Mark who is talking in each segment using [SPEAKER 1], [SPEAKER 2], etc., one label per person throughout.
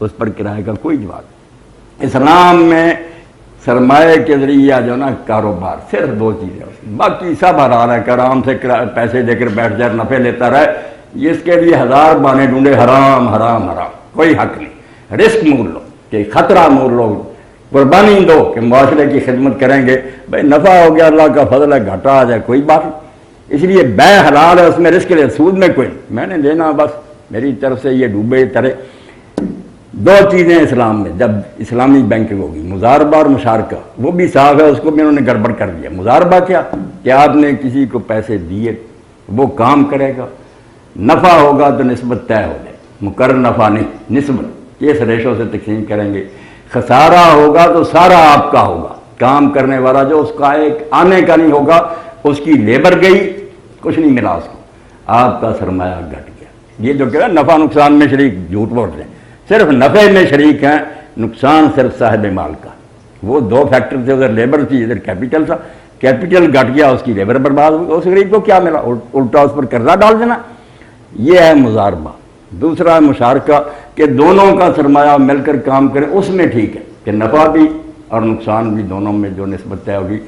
[SPEAKER 1] اس پر کرائے کا کوئی جواب نہیں۔ اسلام میں سرمایہ کے ذریعہ جو نا کاروبار صرف دو چیزیں ہیں، باقی سب حرام ہے کہ آرام سے پیسے دے کر بیٹھ جائے نفع لیتا رہے، اس کے لیے ہزار بہانے ڈھونڈے، حرام حرام حرام، کوئی حق نہیں۔ رسک مول لو کہ خطرہ مول لو، قربانی دو کہ معاشرے کی خدمت کریں گے، بھائی نفع ہو گیا اللہ کا فضل ہے، گھاٹا آ جائے کوئی بات نہیں۔ اس لیے بے حلال ہے، اس میں رسک لے، سود میں کوئی نہیں، میں نے لینا بس میری طرف سے یہ ڈوبے ترے۔ دو چیزیں اسلام میں جب اسلامی بینکنگ ہوگی، مضاربہ اور مشارکہ، وہ بھی صاف ہے، اس کو بھی انہوں نے گڑبڑ کر دیا۔ مضاربہ کیا کہ آپ نے کسی کو پیسے دیے، وہ کام کرے گا، نفع ہوگا تو نسبت طے ہو جائے، مقرر نفع نہیں، نسبت اس ریشو سے تقسیم کریں گے۔ خسارہ ہوگا تو سارا آپ کا ہوگا، کام کرنے والا جو اس کا ایک آنے کا نہیں ہوگا، اس کی لیبر گئی، کچھ نہیں ملا اس کو، آپ کا سرمایہ گھٹ گیا۔ یہ جو کہ نفع نقصان میں شریک جھوٹ بولتے ہیں، صرف نفع میں شریک ہیں، نقصان صرف صاحب مال کا۔ وہ دو فیکٹر تھے، ادھر لیبر تھی ادھر کیپٹل تھا، کیپٹل گھٹ گیا، اس کی لیبر برباد ہوئی، اس غریب کو کیا ملا؟ الٹا اس پر قرضہ ڈال دینا۔ یہ ہے مضاربہ۔ دوسرا ہے مشارکہ کہ دونوں کا سرمایہ مل کر کام کریں، اس میں ٹھیک ہے کہ نفع بھی اور نقصان بھی دونوں میں جو نسبت طے ہوگی۔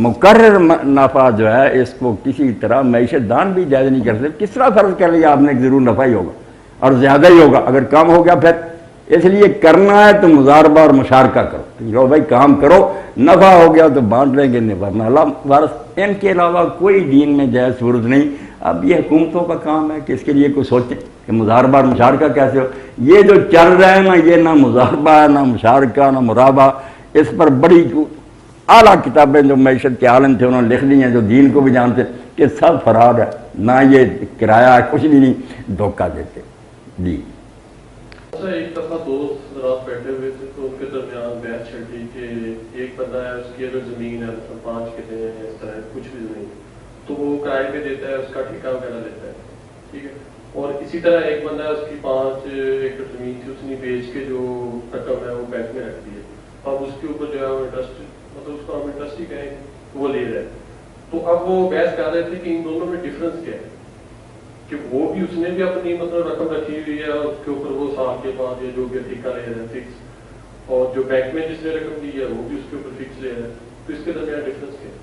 [SPEAKER 1] مقرر نفع جو ہے اس کو کسی طرح معیشت دان بھی جائز نہیں کر سکتے۔ کس طرح فرض کر لیا آپ نے کہ ضرور نفع ہی ہوگا اور زیادہ ہی ہوگا، اگر کم ہو گیا پھر؟ اس لیے کرنا ہے تو مضاربہ اور مشارکہ کرو، لو بھائی کام کرو، نفع ہو گیا تو بانٹ لیں گے، ورنہ اللہ وارث۔ ان کے علاوہ کوئی دین میں جائز صورت نہیں۔ اب یہ حکومتوں کا کام ہے کہ اس کے لیے کوئی سوچیں کہ مضاربہ اور مشارکہ کیسے ہو۔ یہ جو چل رہا ہے نا، یہ نہ مضاربہ ہے، نہ مشارکہ، نہ مرابہ، اس پر بڑی اعلیٰ کتابیں جو معیشت کے عالم تھے انہوں نے لکھ دی ہیں، جو دین کو بھی جانتے کہ سب فراد ہے، نہ یہ کرایہ کچھ بھی نہیں، دھوکہ دیتے۔ جی
[SPEAKER 2] ایک دفعہ دوست رات بیٹھے ہوئے تھے تو ان کے درمیان بحث چل رہی کہ ایک بندہ ہے، اس کی اگر زمین ہے 5 کلے ہیں، اس طرح کچھ بھی زمین، تو وہ کرائے پہ دیتا ہے، اس کا ٹھیکہ وغیرہ لیتا ہے، ٹھیک ہے۔ اور اسی طرح ایک بندہ ہے، اس کی 5 ایکڑ زمین تھی، اس نے بیچ کے جو رقم ہے وہ بینک میں رکھ دی ہے، اب اس کے اوپر جو ہے وہ انٹرسٹ، مطلب اس کو ہم انٹرسٹ ہی کہیں وہ لے رہے ہیں۔ تو اب وہ بحث کر رہے تھے کہ ان دونوں میں ڈفرینس کیا ہے، کہ وہ بھی اس نے بھی اپنی مطلب رقم رکھی ہوئی ہے اور اس کے اوپر وہ سال کے بعد یا جو بھی ٹھیکہ لے رہے ہیں فکس، اور جو بینک میں جس نے رقم دی ہے وہ بھی اس کے اوپر فکس لے رہے ہیں، تو اس کے درمیان ڈفرینس کیا ہے؟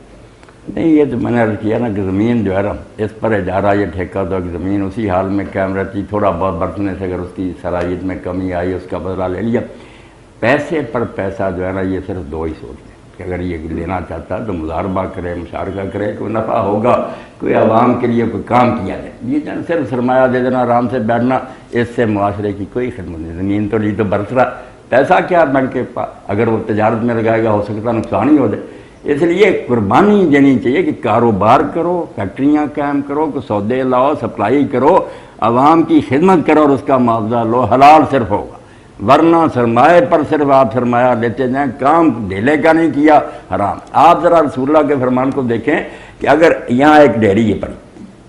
[SPEAKER 1] نہیں، یہ تو میں نے عرض کیا نا کہ زمین جو ہے نا، اس پر اجارہ یہ ٹھیکہ تو کہ زمین اسی حال میں قائم رہتی، تھوڑا بہت برتنے سے اگر اس کی صلاحیت میں کمی آئی اس کا بدلہ لے لیا۔ پیسے پر پیسہ جو ہے نا، یہ صرف دو ہی سوچتے ہیں کہ اگر یہ لینا چاہتا ہے تو مضاربہ کرے، مشارکہ کرے، کوئی نفع ہوگا، کوئی عوام کے لیے کوئی کام کیا جائے۔ یہ جن صرف سرمایہ دے دینا، آرام سے بیٹھنا، اس سے معاشرے کی کوئی خدمت نہیں۔ زمین تو لی تو برس رہا، پیسہ کیا بینک کے پاس، اگر وہ تجارت میں لگائے گا ہو سکتا نقصان ہی ہو جائے۔ اس لیے قربانی دینی چاہیے کہ کاروبار کرو، فیکٹریاں قائم کرو، کہ سودے لاؤ، سپلائی کرو، عوام کی خدمت کرو اور اس کا معاوضہ لو، حلال صرف ہوگا۔ ورنہ سرمایہ پر صرف آپ سرمایہ لیتے جائیں، کام ڈھیلے کا نہیں کیا، حرام۔ آپ ذرا رسول اللہ کے فرمان کو دیکھیں کہ اگر یہاں ایک ڈیری یہ پڑی،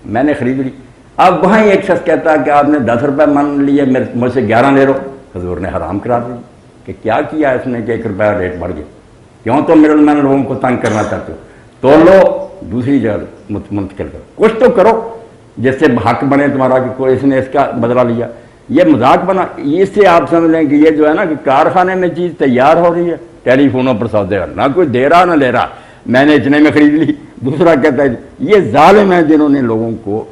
[SPEAKER 1] میں نے خرید لی، اب وہاں ایک شخص کہتا ہے کہ آپ نے 10 روپے مان لیے، مجھ سے 11 لے رہو، حضور نے حرام کرا دی کہ کیا کیا اس نے کہ 1 روپیہ ریٹ بڑھ گیا، کیوں تو میرے میں لوگوں کو تنگ کرنا چاہتے ہو، تو لو دوسری جگہ منتقل کرو، کچھ تو کرو جس سے حق بنے تمہارا کہ کوئی اس نے اس کا بدلہ لیا۔ یہ مذاق بنا، اس سے آپ سمجھ لیں کہ یہ جو ہے نا کہ کارخانے میں چیز تیار ہو رہی ہے، ٹیلی فونوں پر سودے، نہ کوئی دے رہا نہ لے رہا، میں نے اتنے میں خرید لی، دوسرا کہتا ہے یہ ظالم ہے جنہوں نے لوگوں کو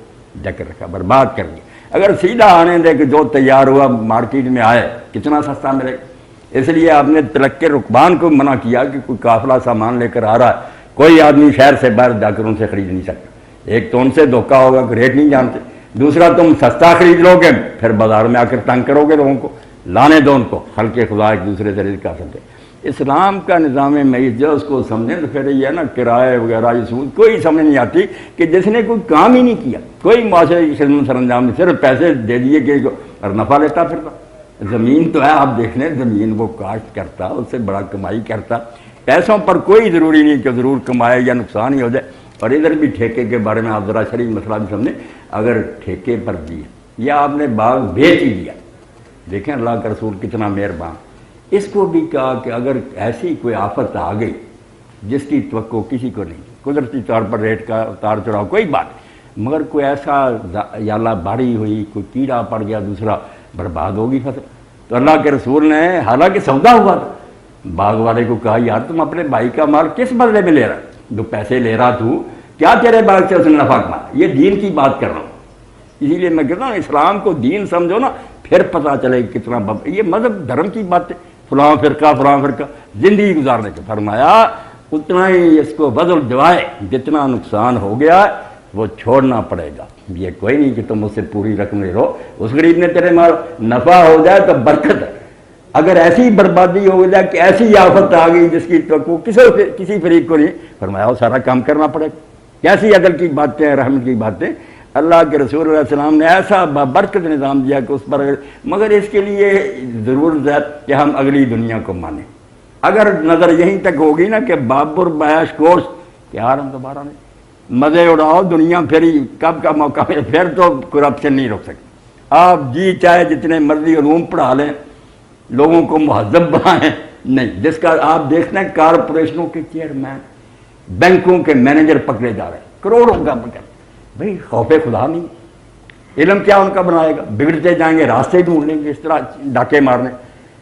[SPEAKER 1] جکر رکھا، برباد کر دیا۔ اگر سیدھا آنے دے کہ جو تیار ہوا مارکیٹ میں آئے کتنا سستا ملے گا۔ اس لیے آپ نے ترک رکبان کو منع کیا کہ کوئی قافلہ سامان لے کر آ رہا ہے، کوئی آدمی شہر سے باہر جا کر ان سے خرید نہیں سکتا۔ ایک تو ان سے دھوکہ ہوگا کہ ریٹ نہیں جانتے، دوسرا تم سستا خرید لو گے، پھر بازار میں آ کر تنگ کرو گے لوگوں کو، لانے دو ان کو، خلق خدا ایک دوسرے سے رزق حاصل کرے۔ اسلام کا نظام معیشت جو اس کو سمجھیں تو پھر یہ ہے نا کرائے وغیرہ یہ سود کوئی سمجھ نہیں آتی کہ جس نے کوئی کام ہی نہیں کیا، کوئی معاشرے کی خدمت سر انجام نہیں، صرف پیسے دے دیے کہ اور نفع لیتا پھرتا۔ زمین تو ہے، آپ دیکھ لیں زمین وہ کاشت کرتا، اس سے بڑا کمائی کرتا، پیسوں پر کوئی ضروری نہیں کہ ضرور کمائے یا نقصان ہی ہو جائے۔ اور ادھر بھی ٹھیکے کے بارے میں آپ ذرا شرعی مسئلہ بھی سمجھیں، اگر ٹھیکے پر دیے یا آپ نے باغ بیچ ہی دیا، دیکھیں اللہ کا رسول کتنا مہربان، اس کو بھی کہا کہ اگر ایسی کوئی آفت آ گئی جس کی توقع کسی کو نہیں، قدرتی طور پر ریٹ کا اتار چڑھاؤ کوئی بات نہیں، مگر کوئی ایسا یا اللہ باری ہوئی، کوئی کیڑا پڑ گیا، دوسرا برباد ہوگی فصل، تو اللہ کے رسول نے حالانکہ سودا ہوا تھا، باغ والے کو کہا یار تم اپنے بھائی کا مال کس بدلے میں لے رہا ہے؟ جو پیسے لے رہا تو کیا تیرے باغ سے اس نے نفع کمایا؟ یہ دین کی بات کر رہا ہوں، اسی لیے میں کہتا ہوں اسلام کو دین سمجھو نا، پھر پتہ چلے کتنا یہ مذہب دھرم کی بات ہے، فلاں فرقہ زندگی گزارنے کا فرمایا اتنا ہی اس کو بدل جوائے، جتنا نقصان ہو گیا وہ چھوڑنا پڑے گا۔ یہ کوئی نہیں کہ تم اس سے پوری رقم لے لو، اس غریب نے تیرے مال نفع ہو جائے تو برکت ہے، اگر ایسی بربادی ہو جائے کہ ایسی آفت آ گئی جس کی تو کسی فریق کو نہیں، فرمایا وہ سارا کام کرنا پڑے گا۔ کیسی عدل کی باتیں، رحمت کی باتیں، اللہ کے رسول علیہ السلام نے ایسا بابرکت نظام دیا کہ اس پر، مگر اس کے لیے ضرورت ہے کہ ہم اگلی دنیا کو مانیں۔ اگر نظر یہیں تک ہوگی نا کہ بابر بیش کورس کیا ہم دوبارہ نہیں مزے اڑاؤ، دنیا پھر کب کا موقع ہے، پھر تو کرپشن نہیں روک سکتے۔ آپ جی چاہے جتنے مرضی علوم پڑھا لیں، لوگوں کو مہذب بنائیں، نہیں، جس کا آپ دیکھتے ہیں کارپوریشنوں کے چیئرمین، بینکوں کے مینیجر پکڑے جا رہے ہیں، کروڑوں کا پکڑ، بھائی خوف خدا نہیں، علم کیا ان کا بنائے گا؟ بگڑتے جائیں گے، راستے ڈھونڈ لیں گے اس طرح ڈاکے مارنے۔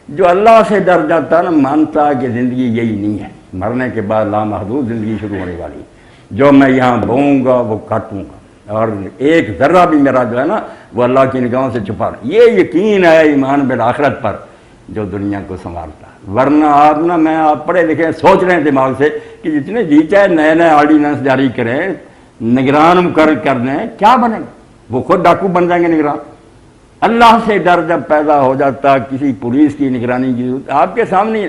[SPEAKER 1] جو اللہ سے ڈر جاتا ہے نا، مانتا ہے کہ زندگی یہی نہیں ہے، مرنے کے بعد لامحدود زندگی شروع ہونے والی ہے، جو میں یہاں بوؤں گا وہ کاٹوں گا، اور ایک ذرہ بھی میرا جو ہے نا وہ اللہ کی نگاہوں سے چھپا رہا۔ یہ یقین ہے ایمان بالآخرت پر جو دنیا کو سنبھالتا ہے، ورنہ آپ پڑھے لکھے سوچ رہے ہیں دماغ سے کہ جتنے جی چاہے نئے آرڈیننس جاری کریں، نگران مقرر کر دیں، کیا بنے گا؟ وہ خود ڈاکو بن جائیں گے نگران۔ اللہ سے ڈر جب پیدا ہو جاتا، کسی پولیس کی نگرانی کی ضرورت، آپ کے سامنے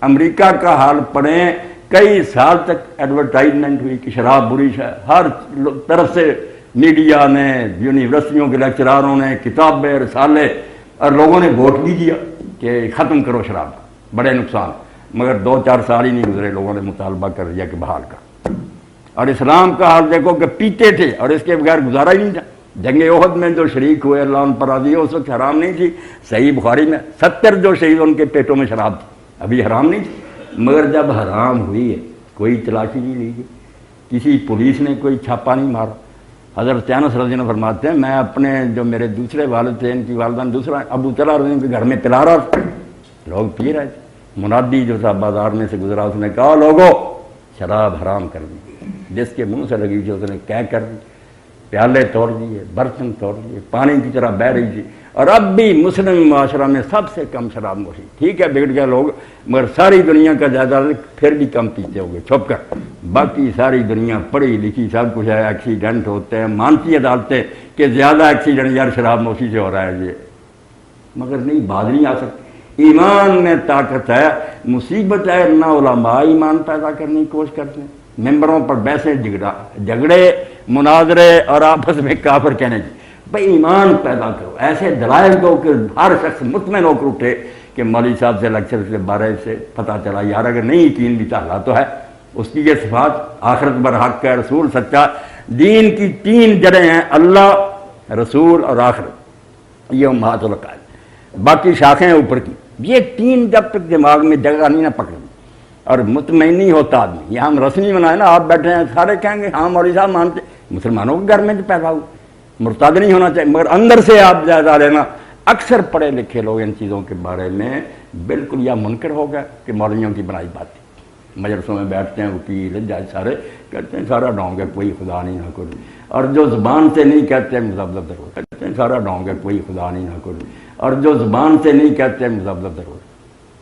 [SPEAKER 1] امریکہ کا حال پڑھیں، کئی سال تک ایڈورٹائزمنٹ ہوئی کہ شراب بری ہے، ہر طرف سے میڈیا نے، یونیورسٹیوں کے لیکچراروں نے کتابیں، رسالے، اور لوگوں نے ووٹ بھی دیا کہ ختم کرو شراب، بڑے نقصان، مگر 2-4 سال ہی نہیں گزرے، لوگوں نے مطالبہ کر دیا کہ بحال کر۔ اور اسلام کا حال دیکھو کہ پیتے تھے اور اس کے بغیر گزارا ہی نہیں تھا۔ جنگ احد میں جو شریک ہوئے اللہ ان پر راضی ہے، اس وقت حرام نہیں تھی، صحیح بخاری میں 70 جو شہید ان کے پیٹوں میں شراب تھی، ابھی حرام نہیں تھی، مگر جب حرام ہوئی ہے کوئی تلاشی نہیں لی گئی، کسی پولیس نے کوئی چھاپا نہیں مارا۔ حضرت انس رضی اللہ عنہ فرماتے ہیں میں اپنے جو میرے دوسرے والد تھے، ان کی والدہ دوسرا ابو طلحہ رضی اللہ عنہ کے گھر میں پلا رہا تھا، لوگ پی رہے تھے، منادی جو تھا بازار میں سے گزرا، اس نے کہا لوگوں شراب حرام کر دی، جس کے منہ سے لگی تھی اس نے کہہ کر دی، پیالے توڑ دیے، برتن توڑ دیے، پانی کی طرح بہہ رہی تھی، اور اب بھی مسلم معاشرہ میں سب سے کم شراب نوشی، ٹھیک ہے بگڑ گئے لوگ، مگر ساری دنیا کا جائزہ پھر بھی کم پیتے ہو گئے چھپ کر، باقی ساری دنیا پڑھی لکھی سب کچھ ہے، ایکسیڈنٹ ہوتے ہیں، مانتی عدالتیں کہ زیادہ ایکسیڈنٹ یار شراب نوشی سے ہو رہا ہے، یہ مگر نہیں، باز نہیں آ سکتی۔ ایمان میں طاقت ہے، مصیبت ہے نہ علماء ایمان پیدا کرنے کی کوشش کرتے ہیں، ممبروں پر بحثیں جھگڑے مناظرے اور آپس میں کافر کہنے کی، بھائی ایمان پیدا کرو، ایسے دلائل دو کہ ہر شخص مطمئن ہو کر اٹھے کہ مولوی صاحب سے لیکچر کے بارے سے پتہ چلا یار اگر نہیں یقین بھی تعالیٰ تو ہے، اس کی یہ صفات، آخرت برحق ہے، رسول سچا، دین کی 3 جڑیں ہیں، اللہ، رسول اور آخرت، یہ امہات العقائد، باقی شاخیں اوپر کی، یہ 3 جب تک دماغ میں جگہ نہیں نہ پکڑی اور مطمئن نہیں ہوتا آدمی، یہ ہم رسمی بنائے نا، آپ بیٹھے ہیں سارے کہیں گے ہاں مولوی صاحب مانتے، مسلمانوں کے گھر میں جو پیدا ہوئے، مرتد نہیں ہونا چاہیے، مگر اندر سے آپ جائزہ لینا، اکثر پڑھے لکھے لوگ ان چیزوں کے بارے میں بالکل یا منکر ہو گئے کہ مولویوں کی بنائی بات ہے، مجلسوں میں بیٹھتے ہیں وکیل جج سارے کہتے ہیں سارا ڈھونگ ہے کوئی خدا نہیں نہ کوئی، اور جو زبان سے نہیں کہتے مذبذب ضرور کہتے ہیں سارا ڈھونگ ہے کوئی خدا نہیں نہ کوئی، اور جو زبان سے نہیں کہتے مذبذب ضرور۔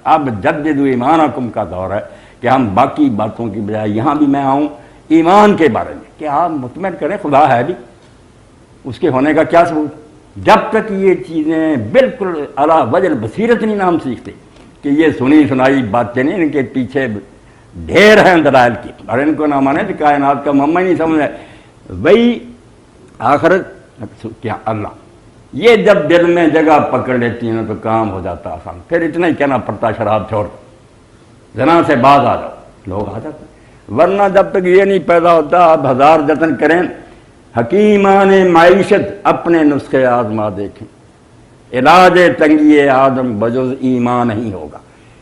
[SPEAKER 1] اب جدید ایمانکم کا دور ہے کہ ہم باقی باتوں کی بجائے یہاں بھی میں آؤں ایمان کے بارے میں کہ آپ مطمئن کریں خدا ہے بھی، اس کے ہونے کا کیا ثبوت؟ جب تک یہ چیزیں بالکل علی وجہ بصیرت نہیں نام سیکھتے کہ یہ سنی سنائی باتیں نہیں، ان کے پیچھے ڈھیر ہیں دلائل کی، اور ان کو نہ مانے تو کائنات کا مما ہی نہیں سمجھے، وہی آخرت کیا اللہ، یہ جب دل میں جگہ پکڑ لیتی ہیں تو کام ہو جاتا آسان، پھر اتنا ہی کہنا پڑتا شراب چھوڑ، زنا سے باز آ جاؤ، لوگ آ جاتے ہیں، ورنہ جب تک یہ نہیں پیدا ہوتا آپ 1000 جتن کریں، حکیمان معیشت اپنے نسخے آزما دیکھیں، علاج تنگی آدم بجز ایمان نہیں ہوگا،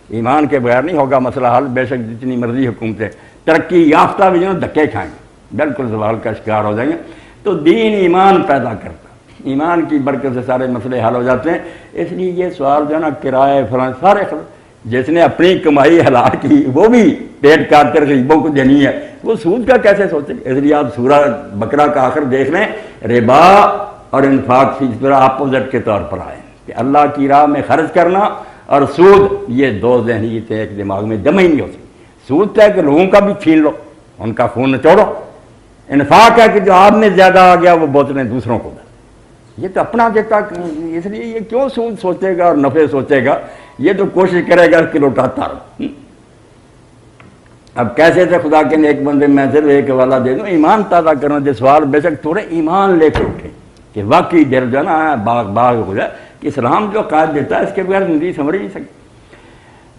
[SPEAKER 1] ایمان کے بغیر نہیں ہوگا مسئلہ حل، بے شک جتنی مرضی حکومتیں ترقی یافتہ بھی جو دھکے کھائیں گے بالکل زوال کا شکار ہو جائیں گے، تو دین ایمان پیدا کرتا، ایمان کی برکت سے سارے مسئلے حل ہو جاتے ہیں۔ اس لیے یہ سوال جو ہے نا کرائے فلاں سارے جس نے اپنی کمائی حلال کی وہ بھی پیٹ کاٹ کر غریبوں کو دینی ہے، وہ سود کا کیسے سوچیں؟ اس لیے آپ سورہ بقرہ کا آخر دیکھ لیں، ربا اور انفاق فی سبیل اللہ اپوزٹ کے طور پر آئے کہ اللہ کی راہ میں خرچ کرنا اور سود، یہ دو ذہنیتیں ایک دماغ میں جمع ہی نہیں ہوتی۔ سود ہے کہ لوگوں کا بھی چھین لو، ان کا خون نچوڑو، انفاق ہے کہ جو آپ میں زیادہ آ گیا وہ بوتلیں دوسروں کو دیں۔ یہ تو اپنا دیتا، اس لیے یہ کیوں سود سوچے گا اور نفع سوچے گا؟ یہ تو کوشش کرے گا کہ لوٹاتا رہو۔ اب کیسے تھے خدا کے نیک بندے، میں صرف ایک حوالہ دے دوں، ایمان تازہ کرنا جو سوال بے شک تھوڑے ایمان لے کے اٹھے کہ واقعی دل جو ہے نا باغ ہو جائے کہ اسلام جو قائد دیتا ہے اس کے بغیر زندگی سمجھ نہیں سکتی۔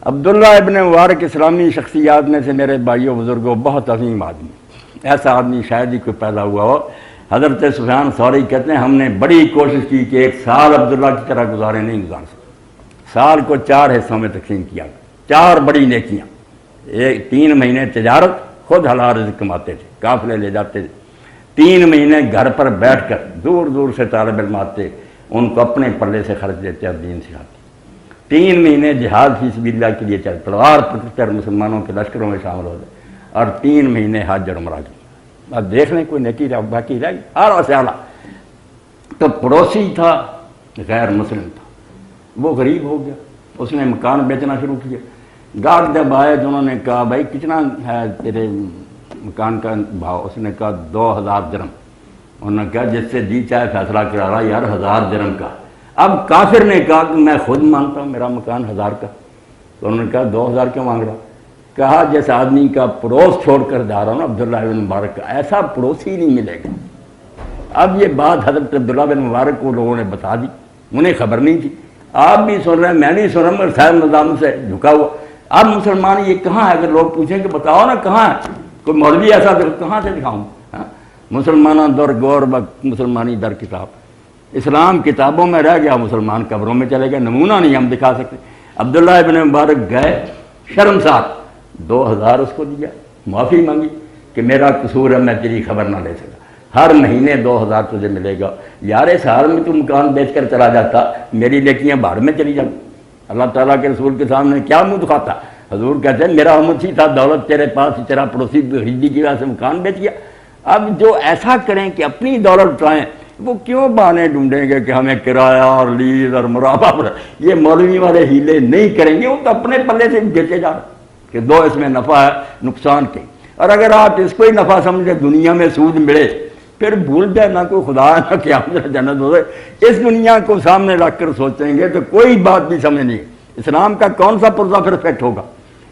[SPEAKER 1] عبداللہ ابن مبارک اسلامی شخصیات میں سے میرے بھائیوں بزرگوں بہت عظیم آدمی، ایسا آدمی شاید ہی کوئی پیدا ہوا ہو۔ حضرت سفیان ثوری کہتے ہیں ہم نے بڑی کوشش کی کہ ایک سال عبداللہ کی طرح گزارے، نہیں گزار سکتے۔ سال کو 4 حصوں میں تقسیم کیا، 4 بڑی نیکیاں، 3 مہینے تجارت، خود حلال رزق کماتے تھے، قافلے لے جاتے تھے، 3 مہینے گھر پر بیٹھ کر دور دور سے طالب علم آتے، ان کو اپنے پلے سے خرچ دیتے اور دین سکھاتے، 3 مہینے جہاد فی سبیل اللہ کے لیے چل تلوار پکڑ کر مسلمانوں کے لشکروں میں شامل ہو گئے، اور 3 مہینے حج اور عمرہ کی۔ اب دیکھ لیں کوئی نیکی باقی رہ گئی اعلیٰ سے اعلیٰ۔ تو پڑوسی تھا غیر مسلم تھا، وہ غریب ہو گیا، اس نے مکان بیچنا شروع کیا۔ گاہک جب آئے تو انہوں نے کہا بھائی کتنا ہے تیرے مکان کا بھاؤ؟ اس نے کہا 2000 درہم۔ انہوں نے کہا جس سے جی چاہے فیصلہ کرا رہا یار 1000 درہم کا۔ اب کافر نے کہا کہ میں خود مانتا ہوں میرا مکان 1000 کا۔ تو انہوں نے کہا 2000 کیوں مانگ رہا؟ کہا جس آدمی کا پڑوس چھوڑ کر جا رہا ہوں نا عبداللہ بن مبارک کا، ایسا پڑوسی نہیں ملے گا۔ اب یہ بات حضرت عبداللہ بن مبارک کو لوگوں نے بتا دی، انہیں خبر نہیں تھی، آپ بھی سن رہے ہیں میں نہیں سن رہا مگر صاحب نظام سے جھکا ہوا۔ اب مسلمان یہ کہاں ہے؟ اگر لوگ پوچھیں کہ بتاؤ نا کہاں ہے، کوئی مولوی ایسا کہاں سے دکھاؤں؟ مسلمانوں در گور مسلمانی در کتاب، اسلام کتابوں میں رہ گیا، مسلمان قبروں میں چلے گئے، نمونہ نہیں ہم دکھا سکتے۔ عبداللہ ابن مبارک گئے شرمسار، 2000 اس کو دیا، معافی مانگی کہ میرا قصور ہے میں تیری خبر نہ لے سکا، ہر مہینے 2000 تجھے ملے گا۔ یار اس حال میں تو مکان بیچ کر چلا جاتا، میری نیکیاں باہر میں چلی جاتی۔ اللہ تعالیٰ کے رسول کے سامنے کیا منہ دکھاتا؟ حضور کہتے ہیں میرا امت ہی تھا، دولت تیرے پاس، تیرا پڑوسی غریبی کی وجہ سے مکان بیچ گیا۔ اب جو ایسا کریں کہ اپنی دولت اٹھائیں، وہ کیوں بہانے ڈھونڈیں گے کہ ہمیں کرایہ اور لیز اور مرابہ؟ یہ مولوی والے ہیلے نہیں کریں گے، وہ تو اپنے پلے سے بیچے جا رہے کہ دو اس میں نفع ہے نقصان کے۔ اور اگر آپ اس کو ہی نفع سمجھے دنیا میں سود ملے، پھر بھول جائے نہ کوئی خدا ہے نہ قیامت جنت ہو جائے۔ اس دنیا کو سامنے رکھ کر سوچیں گے تو کوئی بات بھی سمجھ نہیں، اسلام کا کون سا پرزہ پھر فٹ ہوگا؟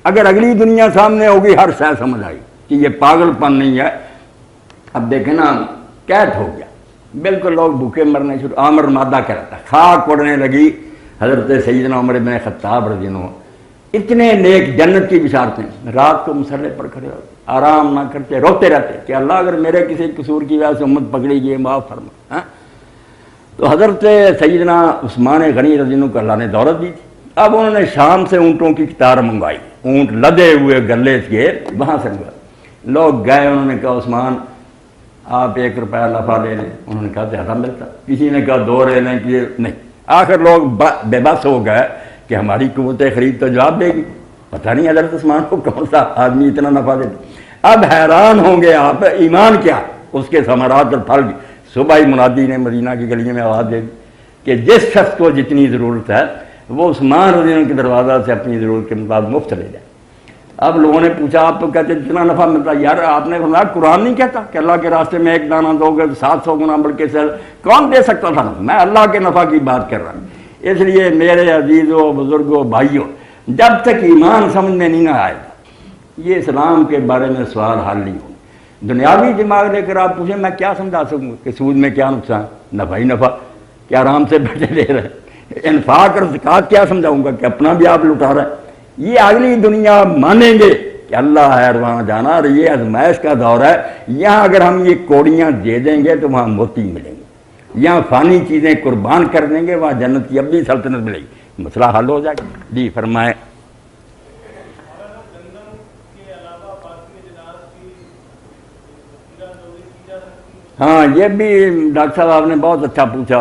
[SPEAKER 1] اگر اگلی دنیا سامنے ہوگی ہر شے سمجھ آئی کہ یہ پاگل پن نہیں ہے۔ اب دیکھیں نا قید ہو گیا، بالکل لوگ بھوکے مرنے شروع، آمر مادہ کرتا، خاک اڑنے لگی۔ حضرت سیدنا عمر بن خطاب رضی اللہ عنہ اتنے نیک، جنت کی بشارتیں، رات کو مسلح پر کھڑے ہوتے، آرام نہ کرتے، روتے رہتے کہ اللہ اگر میرے کسی قصور کی وجہ سے امت پکڑی گئی معاف فرما۔ تو حضرت سیدنا عثمان غنی رضی اللہ عنہ کو اللہ نے دولت دی تھی۔ اب انہوں نے شام سے اونٹوں کی قطار منگوائی، اونٹ لدے ہوئے گلے کے وہاں سے منگوائی۔ لوگ گئے، انہوں نے کہا عثمان آپ 1 روپیہ نفع لے لیں، انہوں نے کہا زیادہ ملتا، کسی نے کہا 2 لے لیں، کہ نہیں۔ آخر لوگ بے بس ہو گئے کہ ہماری قوت خرید تو جواب دے گی، پتہ نہیں حضرت عثمان کو کون سا آدمی اتنا نفع دے۔ اب حیران ہوں گے آپ، ایمان کیا اس کے ثمرات اور پھل۔ صبح ہی منادی نے مدینہ کی گلیوں میں آواز دے دی کہ جس شخص کو جتنی ضرورت ہے وہ عثمان رضی اللہ عنہ کے دروازہ سے اپنی ضرورت کے مطابق مفت لے جائے۔ اب لوگوں نے پوچھا آپ تو کہتے جتنا نفع ملتا، یار آپ نے فرمایا قرآن نہیں کہتا کہ اللہ کے راستے میں 1 دانہ دو گے 700 گنا بلکہ سے کون دے سکتا تھا؟ میں اللہ کے نفع کی بات کر رہا ہوں۔ اس لیے میرے عزیزوں بزرگوں بھائیوں، جب تک ایمان سمجھ میں نہیں نہ آئے گا یہ اسلام کے بارے میں سوال حل نہیں ہوگا۔ دنیاوی دماغ لے کر آپ پوچھیں میں کیا سمجھا سکوں کہ سود میں کیا نقصان، نفع ہی نفع کہ آرام سے بیٹھے لے رہے ہیں۔ انفاق اور زکوٰۃ کیا سمجھاؤں گا کہ اپنا بھی آپ لٹا رہے ہیں۔ یہ اگلی دنیا مانیں گے کہ اللہ ہے وہاں جانا، اور یہ آزمائش کا دور ہے، یہاں اگر ہم یہ کوڑیاں دے دیں گے تو وہاں موتی ملیں گے، یہاں فانی چیزیں قربان کر دیں گے وہاں جنت کی ابدی سلطنت ملے گی، مسئلہ حل ہو جائے گا۔ جی فرمائیں۔ ہاں یہ بھی ڈاکٹر صاحب آپ نے بہت اچھا پوچھا.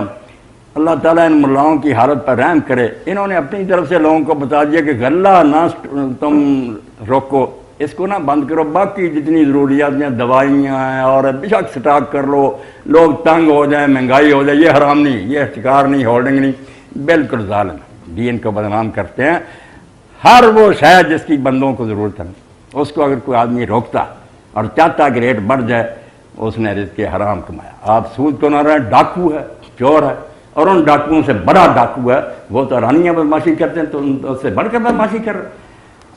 [SPEAKER 1] اللہ تعالیٰ ان ملاؤں کی حالت پر رحم کرے. انہوں نے اپنی طرف سے لوگوں کو بتا دیا کہ غلہ نہ تم روکو، اس کو نہ بند کرو، باقی جتنی ضروریات ہیں دوائیاں ہیں اور بے شک سٹاک کر لو، لوگ تنگ ہو جائیں، مہنگائی ہو جائے، یہ حرام نہیں، یہ احتکار نہیں، ہولڈنگ نہیں، بالکل ظالم دین کو بدنام کرتے ہیں. ہر وہ شے جس کی بندوں کو ضرورت ہے اس کو اگر کوئی آدمی روکتا اور چاہتا کہ ریٹ بڑھ جائے، اس نے رزق حرام کمایا. آپ سود کو نہ رہے، ڈاکو ہے، چور ہے، اور ان ڈاکوؤں سے بڑا ڈاکو ہے، وہ تو رانیاں بدماشی کرتے ہیں تو اس سے بڑھ کر بدماشی کر رہے ہیں.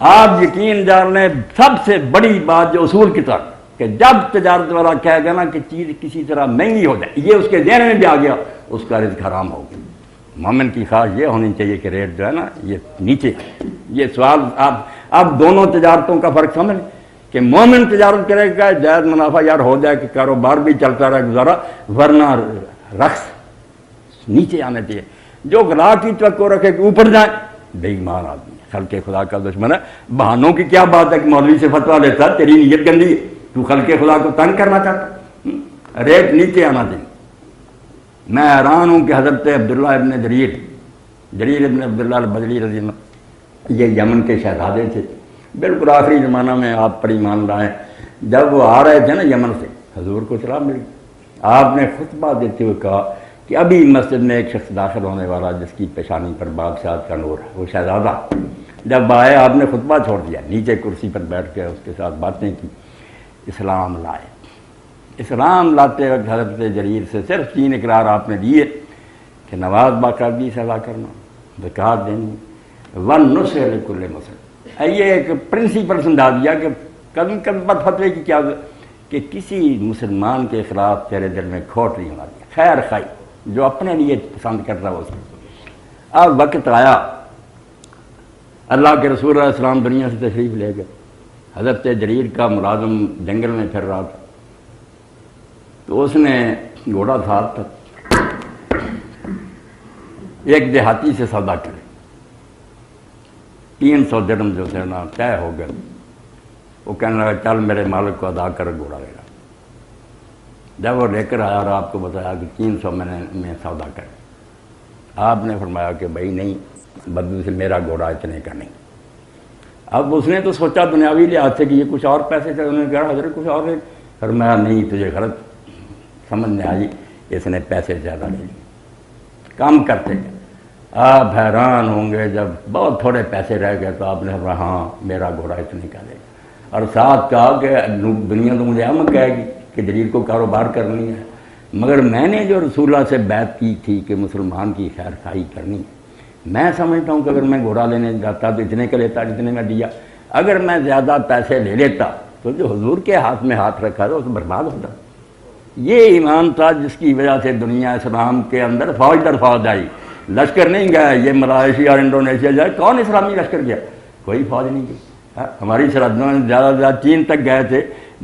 [SPEAKER 1] آپ یقین جان لیں سب سے بڑی بات جو اصول کی طرف کہ جب تجارت والا کہے گا نا کہ چیز کسی طرح مہنگی ہو جائے، یہ اس کے ذہن میں بھی آ گیا، اس کا رزق حرام ہوگا. مومن کی خواہش یہ ہونی چاہیے کہ ریٹ جو ہے نا یہ نیچے. یہ سوال آپ دونوں تجارتوں کا فرق سمجھ کہ مومن تجارت کرے گا جائز منافع یار ہو جائے کہ کاروبار بھی چلتا رہے گزارا، ورنہ رقص نیچے آنا چاہیے. جو گراہ کی توقع رکھے کہ اوپر جائے، بے ایمان آدمی خلق خدا کا دشمن ہے. بہانوں کی کیا بات ہے کہ مولوی سے فتویٰ لیتا ہے، تیری نیت گندی ہے، تو خلق خدا کو تنگ کرنا چاہتا. ریٹ نیچے آنا چاہیے. میں حیران ہوں کہ حضرت عبداللہ ابن جریر ابن عبداللہ البجلی رضی اللہ، یہ یمن کے شہزادے تھے، بالکل آخری زمانہ میں آپ پر ایمان لائے. جب وہ آ رہے تھے نا یمن سے، حضور کو اطلاع ملی، آپ نے خطبہ دیتے ہوئے کہا کہ ابھی مسجد میں ایک شخص داخل ہونے والا جس کی پیشانی پر بادشاہت کا نور ہے، وہ شہزادہ. جب آئے آپ نے خطبہ چھوڑ دیا، نیچے کرسی پر بیٹھ کے اس کے ساتھ باتیں کی، اسلام لائے. اسلام لاتے وقت حضرت جریر سے صرف 3 اقرار آپ نے دیے کہ نماز باقاعدگی سے ادا کرنا، زکوٰۃ دینی، والنصح لکل مسلم. یہ ایک پرنسپل سمجھا دیا کہ قدم قدم پر فتوے کی کیا کہ کسی مسلمان کے خلاف تیرے دل میں کھوٹ نہیں ہونا چاہیے، خیر خائی جو اپنے لیے پسند کرتا ہے وہ. اب وقت آیا، اللہ کے رسول علیہ السلام دنیا سے تشریف لے گئے. حضرت جریر کا ملازم جنگل میں پھر رہا تھا، تو اس نے گھوڑا ساتھ تھا، ایک دیہاتی سے سودا کرے، 300 درہم جو تھے نا طے ہو گئے. وہ کہنے لگا چل میرے مالک کو ادا کر گھوڑا لے گا. جب وہ لے کر آیا اور آپ کو بتایا کہ 300 میں سودا کر، آپ نے فرمایا کہ بھائی نہیں، بدلے سے میرا گھوڑا اتنے کا نہیں. اب اس نے تو سوچا دنیاوی لحاظ سے کہ یہ کچھ اور پیسے تھے، انہوں نے کہا حضرت کچھ اور ہے. فرمایا نہیں، تجھے غلط سمجھ میں آئی، اس نے پیسے زیادہ لے لیے، کام کرتے گئے. آپ حیران ہوں گے جب بہت تھوڑے پیسے رہ گئے تو آپ نے فرمایا ہاں میرا گھوڑا اتنے کا لے گا. اور ساتھ کہا کہ دنیا تو مجھے ہم کہے گی کہ جریر کو کاروبار کرنی ہے، مگر میں نے جو رسول اللہ سے بیعت کی تھی کہ مسلمان کی خیر خواہی کرنی ہے، میں سمجھتا ہوں کہ اگر میں گھوڑا لینے جاتا تو اتنے کا لیتا جتنے میں دیا. اگر میں زیادہ پیسے لے لیتا تو جو حضور کے ہاتھ میں ہاتھ رکھا تھا وہ تو برباد ہوتا. یہ ایمان تھا جس کی وجہ سے دنیا اسلام کے اندر فوج در فوج آئی. لشکر نہیں گیا، یہ ملائیشیا اور انڈونیشیا جائے، کون اسلامی لشکر گیا؟ کوئی فوج نہیں گئی. ہماری سرحدوں میں زیادہ سے زیادہ چین تک گئے تھے،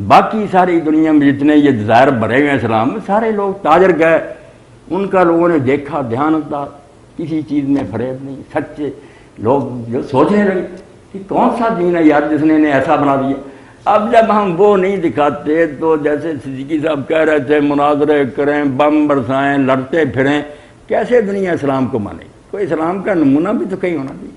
[SPEAKER 1] باقی ساری دنیا میں جتنے یہ جزائر بھرے ہوئے ہیں اسلام میں سارے لوگ تاجر گئے. ان کا لوگوں نے دیکھا، دیانتدار، کسی چیز میں فریب نہیں، سچے لوگ جو سوچنے لگے کہ کون سا دین ہے یار جس نے انہیں ایسا بنا دیا. اب جب ہم وہ نہیں دکھاتے تو جیسے صدیقی صاحب کہہ رہے تھے مناظرے کریں، بم برسائیں، لڑتے پھریں، کیسے دنیا اسلام کو مانے؟ کوئی اسلام کا نمونہ بھی تو کہیں ہونا چاہیے.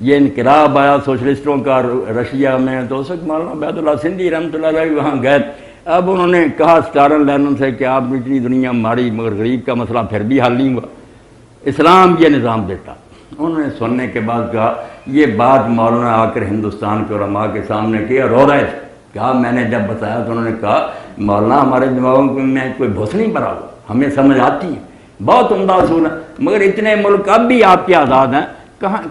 [SPEAKER 1] یہ انقلاب آیا سوشلسٹوں کا رشیا میں تو اس وقت مولانا عبید اللہ سندھی رحمۃ اللہ علیہ وہاں گئے. اب انہوں نے کہا سٹارن لینن سے کہ آپ اتنی دنیا ماری مگر غریب کا مسئلہ پھر بھی حل نہیں ہوا، اسلام یہ نظام دیتا. انہوں نے سننے کے بعد کہا یہ بات مولانا آ کر ہندوستان کے علماء کے سامنے کیا، رو رہے تھے. کہا میں نے جب بتایا تو انہوں نے کہا مولانا ہمارے دماغوں میں کوئی بھوس نہیں بھرا ہوا، ہمیں سمجھ آتی ہے، بہت عمدہ اصول ہے، مگر اتنے ملک اب بھی آپ کے آزاد ہیں،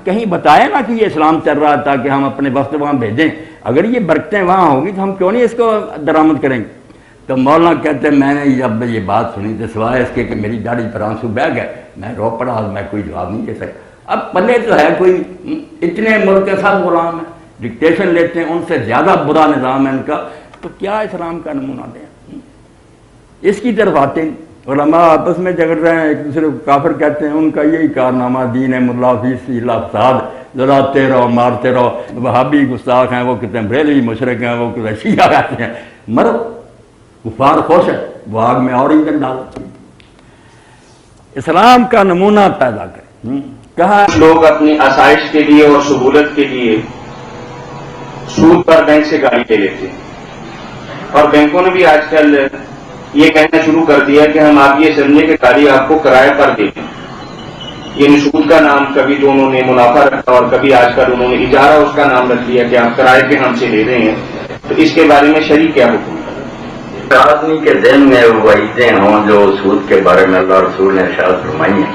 [SPEAKER 1] کہیں بتائے نا کہ یہ اسلام چل رہا تھا کہ ہم اپنے وقت وہاں بھیجیں. اگر یہ برکتیں وہاں ہوگی تو ہم کیوں نہیں اس کو درآمد کریں گے؟ تو مولانا کہتے ہیں میں نے جب یہ بات سنی تو سوائے اس کے کہ میری داڑھی پر آنسو بہہ گئے، میں رو پڑا، میں کوئی جواب نہیں دے سکتا. اب پلے تو ہے کوئی، اتنے ملک کے ساتھ غلام ہیں، ڈکٹیشن لیتے ہیں، ان سے زیادہ برا نظام ہے ان کا، تو کیا اسلام کا نمونہ دیں؟ اس کی طرف آتے ہیں. علماء آپس میں جھگڑ رہے ہیں، ایک دوسرے کو کافر کہتے ہیں، ان کا یہی کارنامہ دین ہے ملا فیسی اللہ فساد، لڑاتے رہو مارتے رہو. وہابی گستاخ ہیں، وہ کہتے ہیں بریلوی مشرق ہیں، وہ کہتے ہیں شیعہ کہتے ہیں. مرو کفار خوش ہے، وہ آگ میں اور ایندھن ڈالو۔ اسلام کا نمونہ پیدا کریں۔ کہاں
[SPEAKER 3] لوگ اپنی آسائش کے لیے اور سہولت کے لیے سود پر بینک سے گاڑی لے لیتے ہیں، اور بینکوں نے بھی آج کل یہ کہنا شروع کر دیا کہ ہم آپ یہ سمجھیں کہ گاڑی آپ کو کرایہ پر دیں، یعنی سود کا نام کبھی تو انہوں نے منافع رکھا اور کبھی آج کل انہوں نے اجارہ اس کا نام رکھ دیا کہ آپ کرائے پہ ہم سے لے رہے ہیں۔ تو اس کے بارے میں شرعی کیا حکم ہے؟
[SPEAKER 1] آدمی کے ذہن میں وہ وعیدیں ہوں جو سود کے بارے میں اللہ رسول نے ارشاد فرمائی ہیں۔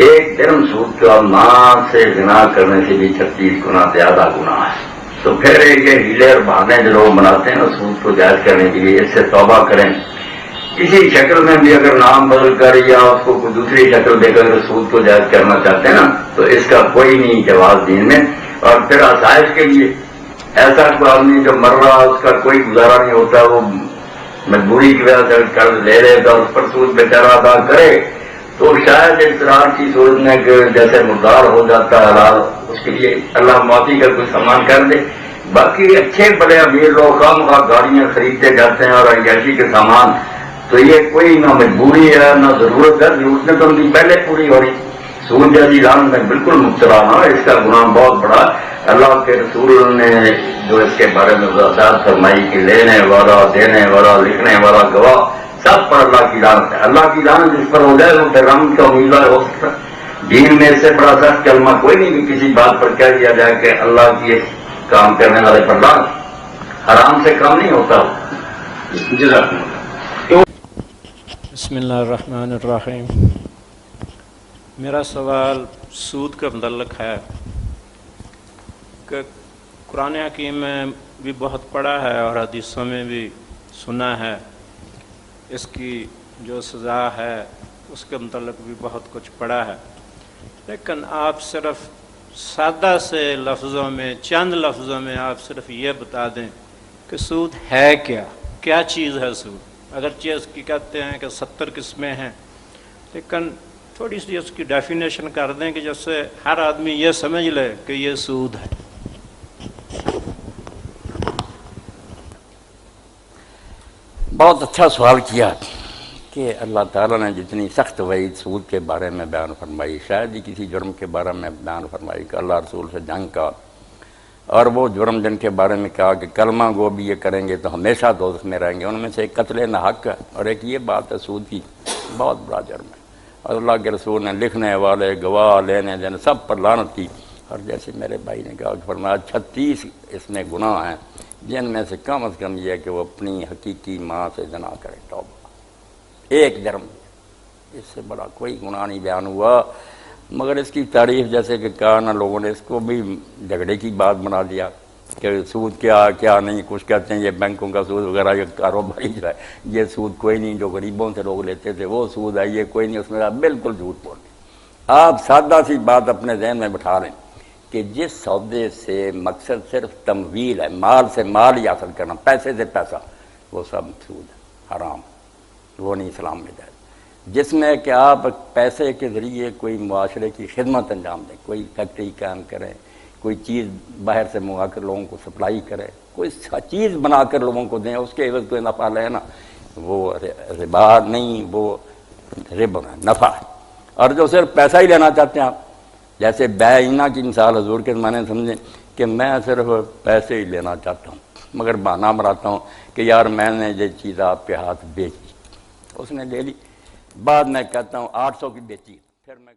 [SPEAKER 1] ایک درم سود کا ماں سے گناہ کرنے سے بھی 36 گنا زیادہ گناہ ہے۔ تو پھر یہ ہیلے اور بہانے جو لوگ بناتے ہیں سود کو جائز کرنے کے لیے، اس سے توبہ کریں۔ کسی شکل میں بھی اگر نام بدل کر یا اس کو کوئی دوسری شکل دے کر سود کو جائز کرنا چاہتے ہیں نا، تو اس کا کوئی نہیں جواز دین میں۔ اور پھر آسائش کے لیے ایسا کوئی آدمی جو مر رہا اس کا کوئی گزارا نہیں ہوتا، وہ مجبوری کی وجہ سے قرض لے لے گا، اس پر سود بیچارہ ادا کرے، تو شاید اضطرار کی صورت میں کہ جیسے مردار ہو جاتا ہے حلال، اس کے لیے اللہ معافی کا کوئی سامان کر دے۔ باقی اچھے بڑے امیر لوگ خواہ گاڑیاں خریدتے جاتے ہیں اور عیاشی کے سامان، تو یہ کوئی نہ مجبوری ہے نہ ضرورت ہے، ضرورت میں تو ان کی پہلے پوری ہو رہی۔ سود جیسی لعنت میں بالکل مبتلا نہ، اس کا گناہ بہت بڑا۔ اللہ کے رسول نے جو اس کے بارے میں وضاحت فرمائی کہ لینے والا، دینے والا، لکھنے والا، گواہ، سب پر اللہ کی لعنت ہے۔ اللہ کی لعنت جس پر ہو جائے وہ پھر ہم کا امیدوار ہو سکتا ہے۔ دین میں اس سے بڑا سخت کلمہ کوئی نہیں کہ کسی بات پر کہہ دیا جائے کہ اللہ کی کام کرنے والے پر لعنت۔ حرام سے کام نہیں ہوتا۔
[SPEAKER 3] جزاک اللہ۔
[SPEAKER 4] بسم اللہ الرحمن الرحیم۔ میرا سوال سود کا متعلق ہے کہ قرآن حکیم میں بھی بہت پڑھا ہے اور حدیثوں میں بھی سنا ہے، اس کی جو سزا ہے اس کے متعلق بھی بہت کچھ پڑھا ہے، لیکن آپ صرف سادہ سے لفظوں میں، چند لفظوں میں آپ صرف یہ بتا دیں کہ سود ہے کیا، کیا چیز ہے سود؟ اگرچہ اس کی کہتے ہیں کہ 70 قسمیں ہیں، لیکن تھوڑی سی اس کی ڈیفینیشن کر دیں کہ جس سے ہر آدمی یہ سمجھ لے کہ یہ سود ہے۔
[SPEAKER 1] بہت اچھا سوال کیا کہ اللہ تعالیٰ نے جتنی سخت وعید سود کے بارے میں بیان فرمائی، شاید ہی کسی جرم کے بارے میں بیان فرمائی کہ اللہ رسول سے جنگ کا، اور وہ جرم جن کے بارے میں کہا کہ کلمہ گو بھی یہ کریں گے تو ہمیشہ دوزخ میں رہیں گے، ان میں سے ایک قتل ناحق ہے، اور ایک یہ بات ہے سود کی بہت بڑا جرم ہے، اور اللہ کے رسول نے لکھنے والے، گواہ، لینے دینے سب پر لعنت کی۔ اور جیسے میرے بھائی نے کہا فرمایا 36 اس میں گناہ ہیں، جن میں سے کم از کم یہ ہے کہ وہ اپنی حقیقی ماں سے زنا کرے، توبہ، ایک جرم، اس سے بڑا کوئی گناہ نہیں بیان ہوا۔ مگر اس کی تعریف جیسے کہ کہا نا لوگوں نے اس کو بھی جھگڑے کی بات بنا دیا کہ سود کیا نہیں، کچھ کہتے ہیں یہ بینکوں کا سود وغیرہ، یہ کاروباری جو ہے یہ سود کوئی نہیں، جو غریبوں سے لوگ لیتے تھے وہ سود ہے، یہ کوئی نہیں، اس میں بالکل جھوٹ بول رہے۔ آپ سادہ سی بات اپنے ذہن میں بٹھا لیں کہ جس سودے سے مقصد صرف تمویل ہے، مال سے مال ہی حاصل کرنا، پیسے سے پیسہ، وہ سب سود ہے، حرام، وہ نہیں اسلام میں جائز۔ جس میں کہ آپ پیسے کے ذریعے کوئی معاشرے کی خدمت انجام دیں، کوئی فیکٹری قائم کریں، کوئی چیز باہر سے منگا کر لوگوں کو سپلائی کریں، کوئی چیز بنا کر لوگوں کو دیں، اس کے عوض کوئی نفع لے نا، وہ ربا نہیں، وہ ربا نفع ہے۔ اور جو صرف پیسہ ہی لینا چاہتے ہیں آپ، جیسے بیعینہ کی مثال حضور کے زمانے میں سمجھیں کہ میں صرف پیسے ہی لینا چاہتا ہوں، مگر بہانہ مراتا ہوں کہ یار میں نے یہ چیز آپ کے ہاتھ بیچ دی، اس نے لے لی، بعد میں کہتا ہوں 800 کی بیچی، پھر میں